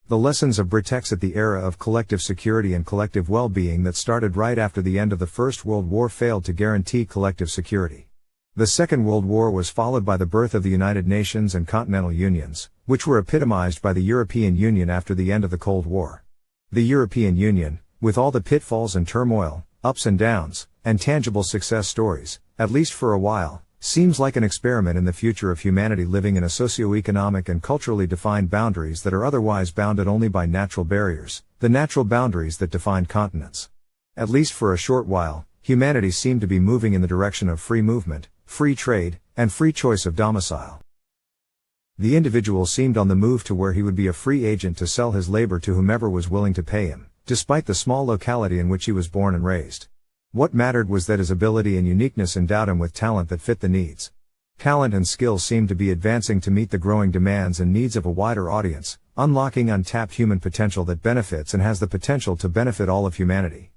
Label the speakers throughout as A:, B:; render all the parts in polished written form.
A: The lessons of Brit exit the era of collective security and collective well-being that started right after the end of the First World War failed to guarantee collective security. The Second World War was followed by the birth of the United Nations and Continental Unions, which were epitomized by the European Union after the end of the Cold War. The European Union, with all the pitfalls and turmoil, ups and downs, and tangible success stories, at least for a while, seems like an experiment in the future of humanity living in a socio-economic and culturally defined boundaries that are otherwise bounded only by natural barriers, the natural boundaries that define continents. At least for a short while, humanity seemed to be moving in the direction of free movement, free trade, and free choice of domicile. The individual seemed on the move to where he would be a free agent to sell his labor to whomever was willing to pay him, despite the small locality in which he was born and raised. What mattered was that his ability and uniqueness endowed him with talent that fit the needs. Talent and skill seemed to be advancing to meet the growing demands and needs of a wider audience, unlocking untapped human potential that benefits and has the potential to benefit all of humanity.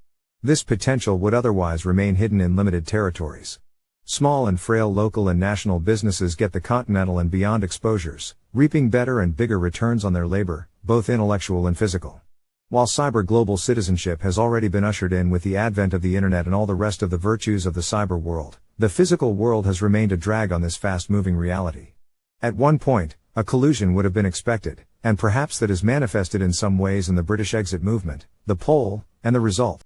A: This potential would otherwise remain hidden in limited territories. Small and frail local and national businesses get the continental and beyond exposures, reaping better and bigger returns on their labor, both intellectual and physical. While cyber global citizenship has already been ushered in with the advent of the internet and all the rest of the virtues of the cyber world, the physical world has remained a drag on this fast-moving reality. At one point, a collusion would have been expected, and perhaps that is manifested in some ways in the British exit movement, the poll, and the result.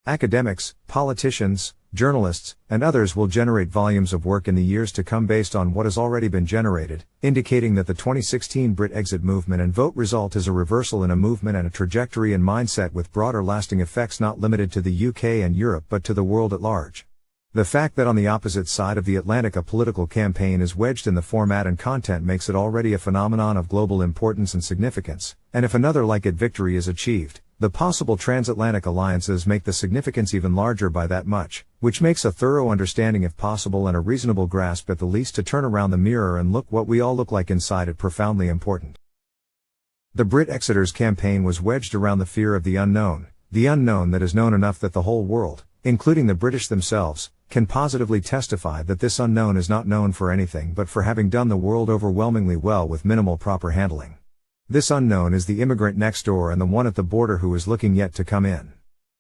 A: Academics, politicians, journalists, and others will generate volumes of work in the years to come based on what has already been generated, indicating that the 2016 Brit exit movement and vote result is a reversal in a movement and a trajectory and mindset with broader lasting effects not limited to the UK and Europe but to the world at large. The fact that on the opposite side of the Atlantic a political campaign is wedged in the format and content makes it already a phenomenon of global importance and significance, and if another like it victory is achieved, the possible transatlantic alliances make the significance even larger by that much, which makes a thorough understanding if possible and a reasonable grasp at the least to turn around the mirror and look what we all look like inside it profoundly important. The Brit Exiters campaign was wedged around the fear of the unknown that is known enough that the whole world, including the British themselves, can positively testify that this unknown is not known for anything but for having done the world overwhelmingly well with minimal proper handling. This unknown is the immigrant next door and the one at the border who is looking yet to come in.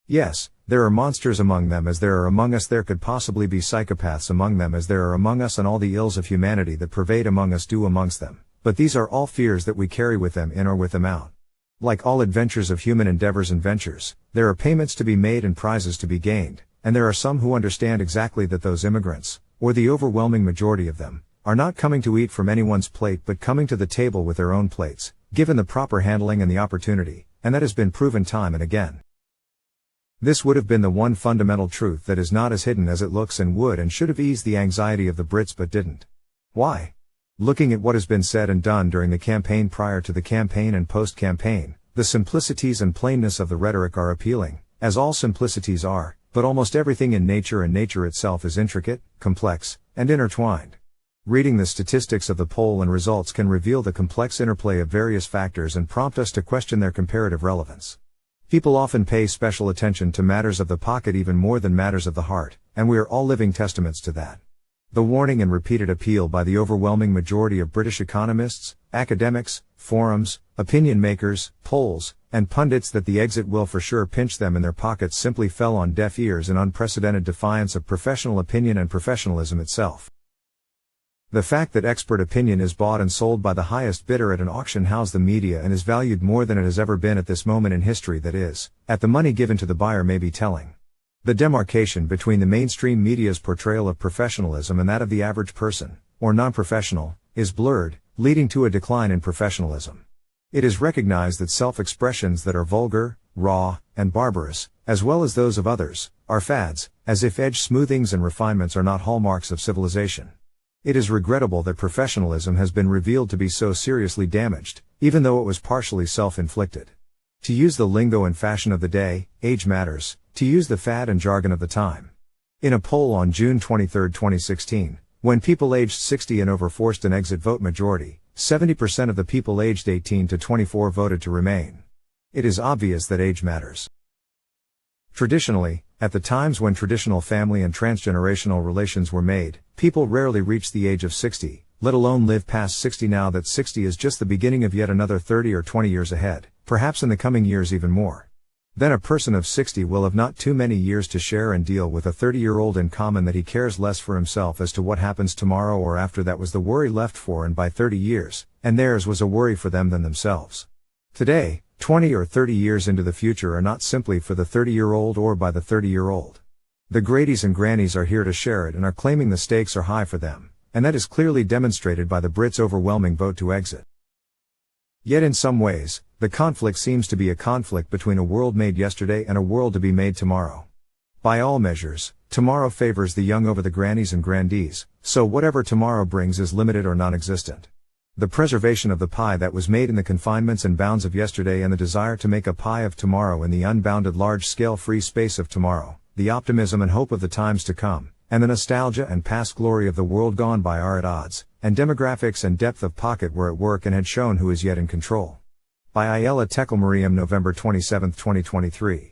A: Yes, there are monsters among them as there are among us. There could possibly be psychopaths among them as there are among us, and all the ills of humanity that pervade among us do amongst them, but these are all fears that we carry with them in or with them out. Like all adventures of human endeavors and ventures, there are payments to be made and prizes to be gained, and there are some who understand exactly that those immigrants, or the overwhelming majority of them, are not coming to eat from anyone's plate but coming to the table with their own plates, given the proper handling and the opportunity, and that has been proven time and again. This would have been the one fundamental truth that is not as hidden as it looks and would and should have eased the anxiety of the Brits but didn't. Why? Looking at what has been said and done during the campaign prior to the campaign and post-campaign, the simplicities and plainness of the rhetoric are appealing, as all simplicities are, but almost everything in nature and nature itself is intricate, complex, and intertwined. Reading the statistics of the poll and results can reveal the complex interplay of various factors and prompt us to question their comparative relevance. People often pay special attention to matters of the pocket even more than matters of the heart, and we are all living testaments to that. The warning and repeated appeal by the overwhelming majority of British economists, academics, forums, opinion makers, polls, and pundits that the exit will for sure pinch them in their pockets simply fell on deaf ears in unprecedented defiance of professional opinion and professionalism itself. The fact that expert opinion is bought and sold by the highest bidder at an auction house the media and is valued more than it has ever been at this moment in history, that is, at the money given to the buyer, may be telling. The demarcation between the mainstream media's portrayal of professionalism and that of the average person, or non-professional, is blurred, leading to a decline in professionalism. It is recognized that self-expressions that are vulgar, raw, and barbarous, as well as those of others, are fads, as if edge smoothings and refinements are not hallmarks of civilization. It is regrettable that professionalism has been revealed to be so seriously damaged, even though it was partially self-inflicted. To use the lingo and fashion of the day, age matters, to use the fad and jargon of the time. In a poll on June 23, 2016, when people aged 60 and over forced an exit vote majority, 70% of the people aged 18 to 24 voted to remain. It is obvious that age matters. Traditionally, at the times when traditional family and transgenerational relations were made, people rarely reached the age of 60, let alone live past 60 now that 60 is just the beginning of yet another 30 or 20 years ahead, perhaps in the coming years even more. Then a person of 60 will have not too many years to share and deal with a 30-year-old in common that he cares less for himself as to what happens tomorrow or after that was the worry left for and by 30 years, and theirs was a worry for them than themselves. Today, 20 or 30 years into the future are not simply for the 30-year-old or by the 30-year-old. The Grady's and Grannies are here to share it and are claiming the stakes are high for them, and that is clearly demonstrated by the Brits' overwhelming vote to exit. Yet in some ways, the conflict seems to be a conflict between a world made yesterday and a world to be made tomorrow. By all measures, tomorrow favors the young over the grannies and grandees, so whatever tomorrow brings is limited or non-existent. The preservation of the pie that was made in the confinements and bounds of yesterday and the desire to make a pie of tomorrow in the unbounded large-scale free space of tomorrow, the optimism and hope of the times to come, and the nostalgia and past glory of the world gone by are at odds, and demographics and depth of pocket were at work and had shown who is yet in control. By Ayala Tekel Mariam, November 27, 2023.